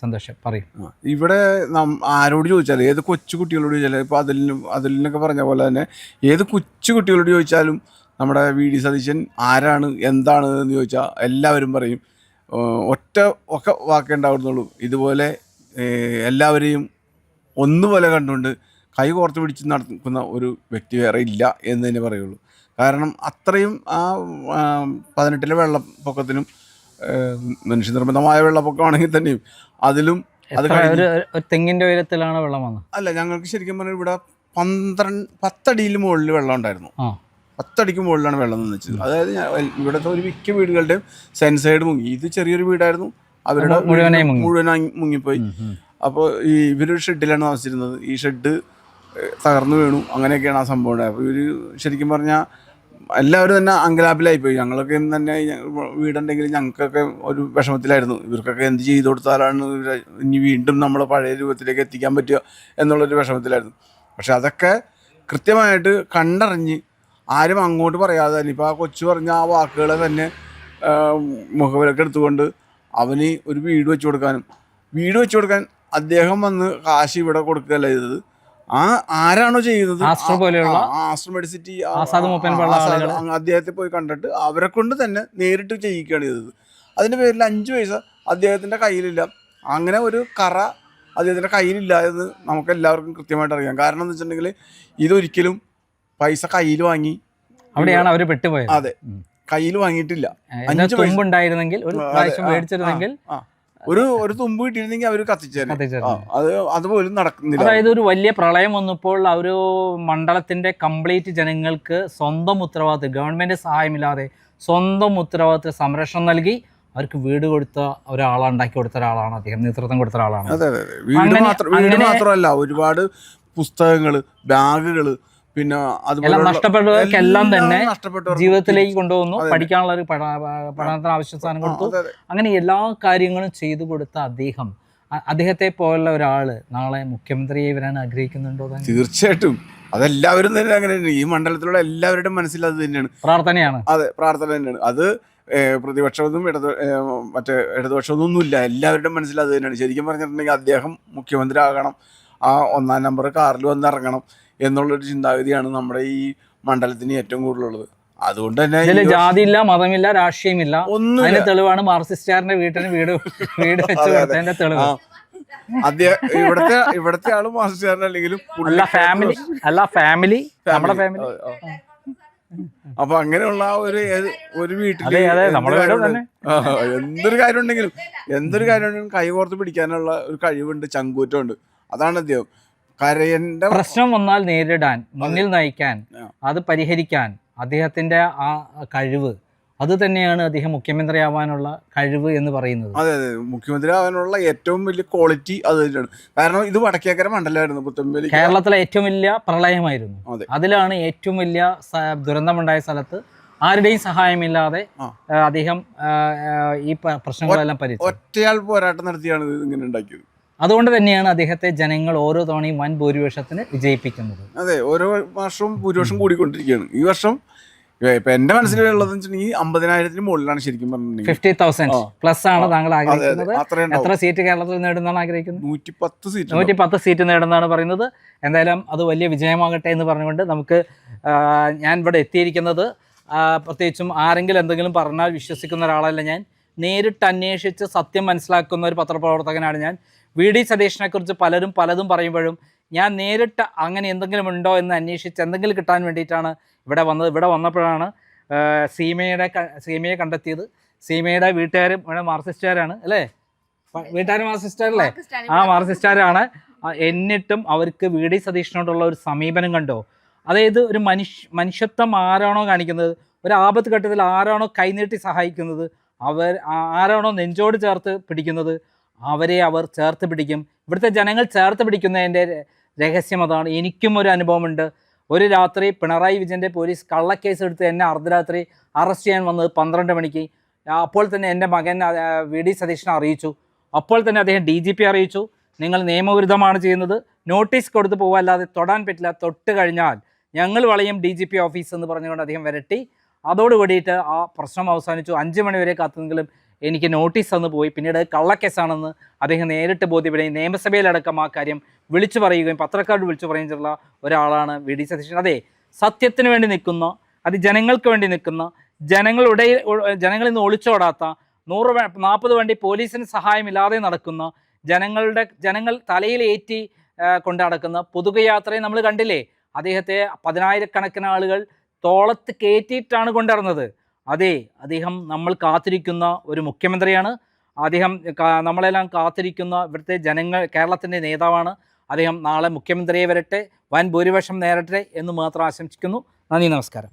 പറയും. ഇവിടെ ആരോട് ചോദിച്ചാലും, ഏത് കൊച്ചു കുട്ടികളോട് ചോദിച്ചാലും, ഇപ്പോൾ അതിലൊക്കെ പറഞ്ഞ പോലെ തന്നെ ഏത് കൊച്ചു കുട്ടികളോട് ചോദിച്ചാലും നമ്മുടെ വി ഡി സതീശൻ ആരാണ് എന്താണ് എന്ന് ചോദിച്ചാൽ എല്ലാവരും പറയും. ഒറ്റ വാക്കേ ഉണ്ടാവുന്നുള്ളൂ, ഇതുപോലെ എല്ലാവരെയും ഒന്നുപോലെ കണ്ടുകൊണ്ട് കൈ കോർത്ത് പിടിച്ച് നടക്കുന്ന ഒരു വ്യക്തി വേറെ ഇല്ല എന്ന് തന്നെ പറയുള്ളൂ. കാരണം അത്രയും ആ 18-ലെ വെള്ളപ്പൊക്കത്തിനും മനുഷ്യനിർമ്മിതമായ വെള്ളപ്പൊക്കമാണെങ്കിൽ തന്നെയും അതിലും അത് തെങ്ങിൻ്റെ ഉയരത്തിലാണ് വെള്ളം വന്നത്. അല്ല, ഞങ്ങൾക്ക് ശരിക്കും പറഞ്ഞാൽ ഇവിടെ 10 അടിയിൽ മുകളിൽ വെള്ളം ഉണ്ടായിരുന്നു. 10 അടിക്ക് മുകളിലാണ് വെള്ളം നിന്നിച്ചത്. അതായത് ഇവിടുത്തെ ഒരു മിക്ക വീടുകളുടെയും സെൻസൈഡ് മുങ്ങി. ഇത് ചെറിയൊരു വീടായിരുന്നു, അവരുടെ മുഴുവനായി മുങ്ങിപ്പോയി. അപ്പോൾ ഇവരൊരു ഷെഡിലാണ് താമസിച്ചിരുന്നത്. ഈ ഷെഡ് തകർന്നു വീണു, അങ്ങനെയൊക്കെയാണ് ആ സംഭവം ഉണ്ടായത്. അപ്പോൾ ഇവർ ശരിക്കും പറഞ്ഞാൽ എല്ലാവരും തന്നെ അങ്കലാപ്പിലായിപ്പോയി. ഞങ്ങളൊക്കെ തന്നെ വീടുണ്ടെങ്കിൽ ഞങ്ങൾക്കൊക്കെ ഒരു വിഷമത്തിലായിരുന്നു. ഇവർക്കൊക്കെ എന്ത് ചെയ്തു കൊടുത്താലാണ് ഇനി വീണ്ടും നമ്മളെ പഴയ രൂപത്തിലേക്ക് എത്തിക്കാൻ പറ്റുക എന്നുള്ളൊരു വിഷമത്തിലായിരുന്നു. പക്ഷെ അതൊക്കെ കൃത്യമായിട്ട് കണ്ടറിഞ്ഞ് ആരും അങ്ങോട്ട് പറയാതെ തന്നെ ഇപ്പോൾ ആ കൊച്ചു പറഞ്ഞ ആ വാക്കുകളെ തന്നെ മുഖവിലക്ക് എടുത്തുകൊണ്ട് അവന് ഒരു വീട് വെച്ച് കൊടുക്കാൻ അദ്ദേഹം വന്ന് കാശ് ഇവിടെ കൊടുക്കുകയല്ല ചെയ്തത്. ആരാണോ ചെയ്യുന്നത് ആസ്ട്രോ മെഡിസിറ്റി അദ്ദേഹത്തെ പോയി കണ്ടിട്ട് അവരെ കൊണ്ട് തന്നെ നേരിട്ട് ചെയ്യിക്കുകയാണ് ചെയ്തത്. അതിൻ്റെ പേരിൽ 5 പൈസ അദ്ദേഹത്തിൻ്റെ കയ്യിലില്ല. അങ്ങനെ ഒരു കറ അദ്ദേഹത്തിൻ്റെ കയ്യിലില്ല എന്ന് നമുക്ക് എല്ലാവർക്കും കൃത്യമായിട്ട് അറിയാം. കാരണം എന്ന് വെച്ചിട്ടുണ്ടെങ്കിൽ ഇതൊരിക്കലും പൈസ കയ്യിൽ വാങ്ങി അവിടെയാണ് അവർ പെട്ടുപോയത്. അതെ, കയ്യിൽ വാങ്ങിയിട്ടില്ല. 5 പൈസ ഉണ്ടായിരുന്നെങ്കിൽ ഒരു പ്രാവശ്യം മേടിച്ചിരുന്നെങ്കിൽ ഒരു തുമ്പ് കിട്ടിയിരുന്നെങ്കിൽ അവർ കത്തിച്ചേരും. അതുപോലും നടക്കുന്നില്ല. അതായത് ഒരു വലിയ പ്രളയം വന്നപ്പോൾ ഒരു മണ്ഡലത്തിന്റെ കംപ്ലീറ്റ് ജനങ്ങൾക്ക് സ്വന്തം ഉത്തരവാദിത്വം, ഗവൺമെന്റ് സഹായമില്ലാതെ സ്വന്തം ഉത്തരവാദിത്വ സംരക്ഷണം നൽകി അവർക്ക് വീട് കൊടുത്ത ഒരാളാണ്, ഉണ്ടാക്കി കൊടുത്ത ഒരാളാണ് അദ്ദേഹം, നേതൃത്വം കൊടുത്ത ഒരാളാണ്. അതെ അതെ, വീട് മാത്രമല്ല, ഒരുപാട് പുസ്തകങ്ങള്, ബാഗുകള്, പിന്നെ നഷ്ടപ്പെട്ടവർക്കെല്ലാം തന്നെ ജീവിതത്തിലേക്ക് കൊണ്ടുവന്നു, പഠിക്കാനുള്ള ഒരു പഠനത്തിന് ആവശ്യ സാധനം കൊടുത്തു. അങ്ങനെ എല്ലാ കാര്യങ്ങളും ചെയ്തു കൊടുത്ത അദ്ദേഹത്തെ പോലുള്ള ഒരാള് നാളെ മുഖ്യമന്ത്രിയായി വരാൻ ആഗ്രഹിക്കുന്നുണ്ടോ? തീർച്ചയായിട്ടും. അതെല്ലാവരും തന്നെ അങ്ങനെയാണ്. ഈ മണ്ഡലത്തിലുള്ള എല്ലാവരുടെയും മനസ്സിൽ അത് തന്നെയാണ്, പ്രാർത്ഥനയാണ്. അതെ, പ്രാർത്ഥന തന്നെയാണ്. അത് പ്രതിപക്ഷമൊന്നും മറ്റേ ഇടതുപക്ഷമൊന്നുമില്ല, എല്ലാവരുടെയും മനസ്സിൽ അത് തന്നെയാണ്. ശരിക്കും പറഞ്ഞിട്ടുണ്ടെങ്കിൽ അദ്ദേഹം മുഖ്യമന്ത്രി ആകണം, ആ 1-ാം നമ്പർ കാറിൽ വന്ന് ഇറങ്ങണം എന്നുള്ളൊരു ചിന്താഗതിയാണ് നമ്മുടെ ഈ മണ്ഡലത്തിന് ഏറ്റവും കൂടുതലുള്ളത്. അതുകൊണ്ട് തന്നെ ജാതിയില്ല, മതമില്ല, രാഷ്ട്രീയമില്ല, ഒന്നും തെളിവാണ് മാർക്സിസ്റ്റുകാരന്റെ വീട്ടിന് വീട് വെച്ച് കൊടുത്തതിന്റെ തെളിവ്. ഇവിടത്തെ ആള് മാർക്സിസ്റ്റുകാരനല്ലെങ്കിലും ഫാമിലി നമ്മുടെ ഫാമിലി. അപ്പൊ അങ്ങനെയുള്ള ഒരു വീട്ടില് എന്തൊരു കാര്യം ഉണ്ടെങ്കിലും കൈകോർത്ത് പിടിക്കാനുള്ള ഒരു കഴിവുണ്ട്, ചങ്കൂറ്റമുണ്ട്. അതാണ് അദ്ദേഹം. പ്രശ്നം വന്നാൽ നേരിടാൻ, മുന്നിൽ നയിക്കാൻ, അത് പരിഹരിക്കാൻ അദ്ദേഹത്തിന്റെ ആ കഴിവ്, അത് തന്നെയാണ് അദ്ദേഹം മുഖ്യമന്ത്രി ആവാനുള്ള കഴിവ് എന്ന് പറയുന്നത്. അതെ അതെ, മുഖ്യമന്ത്രി ആവാനുള്ള ഏറ്റവും വലിയ ക്വാളിറ്റി അത് തന്നെയാണ്. കാരണം ഇത് വടക്കേക്കര മണ്ഡലമായിരുന്നു, പുത്തമ്പേരി കേരളത്തിലെ ഏറ്റവും വലിയ പ്രളയമായിരുന്നു. അതിലാണ് ഏറ്റവും വലിയ ദുരന്തമുണ്ടായ സ്ഥലത്ത് ആരുടെയും സഹായമില്ലാതെ അദ്ദേഹം ഈ പ്രശ്നങ്ങളെല്ലാം പരിഹരിച്ചു. ഒറ്റയാൾ പോരാട്ടം നടത്തിയാണ് ഇങ്ങനെ ഉണ്ടാക്കിയത്. അതുകൊണ്ട് തന്നെയാണ് അദ്ദേഹത്തെ ജനങ്ങൾ ഓരോ തവണയും വൻ ഭൂരിപക്ഷത്തിന് വിജയിപ്പിക്കുന്നത്. അതെ, ഓരോ വർഷവും ഭൂരിപക്ഷം കൂടിക്കൊണ്ടിരിക്കുകയാണ്. ഈ വർഷം ഇപ്പൊ എന്റെ മനസ്സിലുള്ളത് 50,000-ന് മുകളിലാണ് ശരിക്കും പറഞ്ഞിട്ടുണ്ടെങ്കിൽ. 50,000 പ്ലസ് ആണ് താങ്കൾ ആഗ്രഹിക്കുന്നത്. എത്ര സീറ്റ് കേരളത്തിൽ നേടുന്നതാണ് ആഗ്രഹിക്കുന്നത്? 110 സീറ്റ് നേടുന്നതാണ് പറയുന്നത്. എന്തായാലും അത് വലിയ വിജയമാകട്ടെ എന്ന് പറഞ്ഞുകൊണ്ട് നമുക്ക് ഞാൻ ഇവിടെ എത്തിയിരിക്കുന്നത് പ്രത്യേകിച്ചും ആരെങ്കിലും എന്തെങ്കിലും പറഞ്ഞാൽ വിശ്വസിക്കുന്ന ഒരാളല്ല ഞാൻ. നേരിട്ട് അന്വേഷിച്ച് സത്യം മനസ്സിലാക്കുന്ന ഒരു പത്രപ്രവർത്തകനാണ് ഞാൻ. വി.ഡി. സതീശനെക്കുറിച്ച് പലരും പലതും പറയുമ്പോഴും ഞാൻ നേരിട്ട് അങ്ങനെ എന്തെങ്കിലും ഉണ്ടോ എന്ന് അന്വേഷിച്ച് എന്തെങ്കിലും കിട്ടാൻ വേണ്ടിയിട്ടാണ് ഇവിടെ വന്നത്. ഇവിടെ വന്നപ്പോഴാണ് സീമയെ കണ്ടെത്തിയത്. സീമയുടെ വീട്ടുകാരും ഇവിടെ മാർക്സിസ്റ്റുകാരാണ് അല്ലേ? വീട്ടുകാർ മാർക്സിസ്റ്റുകാരല്ലേ? മാർക്സിസ്റ്റുകാരാണ്. എന്നിട്ടും അവർക്ക് വി.ഡി. സതീശനോടുള്ള ഒരു സമീപനം കണ്ടോ? അതായത് ഒരു മനുഷ്യത്വം ആരാണോ കാണിക്കുന്നത്, ഒരു ആപത്ത് ഘട്ടത്തിൽ ആരാണോ കൈനീട്ടി സഹായിക്കുന്നത്, ആരാണോ നെഞ്ചോട് ചേർത്ത് പിടിക്കുന്നത്, അവരെ അവർ ചേർത്ത് പിടിക്കും. ഇവിടുത്തെ ജനങ്ങൾ ചേർത്ത് പിടിക്കുന്നതിൻ്റെ രഹസ്യം അതാണ്. എനിക്കും ഒരു അനുഭവമുണ്ട്. ഒരു രാത്രി പിണറായി വിജയൻ്റെ പോലീസ് കള്ളക്കേസ് എടുത്ത് എന്നെ അർദ്ധരാത്രി അറസ്റ്റ് ചെയ്യാൻ വന്നത് 12 മണിക്ക്. അപ്പോൾ തന്നെ എൻ്റെ മകൻ വി.ഡി. സതീശനെ അറിയിച്ചു. അപ്പോൾ തന്നെ അദ്ദേഹം DGP അറിയിച്ചു, നിങ്ങൾ നിയമവിരുദ്ധമാണ് ചെയ്യുന്നത്, നോട്ടീസ് കൊടുത്ത് പോവല്ലാതെ തൊടാൻ പറ്റില്ല, തൊട്ട് കഴിഞ്ഞാൽ ഞങ്ങൾ വളയും DGP ഓഫീസ് എന്ന് പറഞ്ഞുകൊണ്ട് അദ്ദേഹം വരട്ടി. അതോടുകൂടിയിട്ട് ആ പ്രശ്നം അവസാനിച്ചു. 5 മണി വരെ കാത്തുനിന്നെങ്കിലും എനിക്ക് നോട്ടീസ് തന്നു പോയി. പിന്നീട് കള്ളക്കേസാണെന്ന് അദ്ദേഹം നേരിട്ട് ബോധ്യപ്പെടുകയും നിയമസഭയിലടക്കം ആ കാര്യം വിളിച്ചു പറയുകയും പത്രക്കാരോട് വിളിച്ചു പറയുകയും ചെയ്തിട്ടുള്ള ഒരാളാണ് വി.ഡി. സതീശൻ. അതെ, സത്യത്തിന് വേണ്ടി നിൽക്കുന്ന, അത് ജനങ്ങൾക്ക് വേണ്ടി നിൽക്കുന്ന, ജനങ്ങളിൽ നിന്ന് ഒളിച്ചോടാത്ത, 140 വണ്ടി പോലീസിന് സഹായമില്ലാതെ നടക്കുന്ന, ജനങ്ങൾ തലയിലേറ്റി കൊണ്ട് നടക്കുന്ന പൊതുയാത്രയെ നമ്മൾ കണ്ടില്ലേ? അദ്ദേഹത്തെ 10,000-കണക്കിന് ആളുകൾ തോളത്ത് കയറ്റിയിട്ടാണ് കൊണ്ടിറങ്ങുന്നത്. അതെ, അദ്ദേഹം നമ്മൾ കാത്തിരിക്കുന്ന ഒരു മുഖ്യമന്ത്രിയാണ്. അദ്ദേഹം നമ്മളെല്ലാം കാത്തിരിക്കുന്ന ഇവിടുത്തെ ജനങ്ങൾ, കേരളത്തിൻ്റെ നേതാവാണ്. അദ്ദേഹം നാളെ മുഖ്യമന്ത്രിയെ വരട്ടെ, വൻ ഭൂരിപക്ഷം നേരട്ടെ എന്ന് മാത്രം ആശംസിക്കുന്നു. നന്ദി, നമസ്കാരം.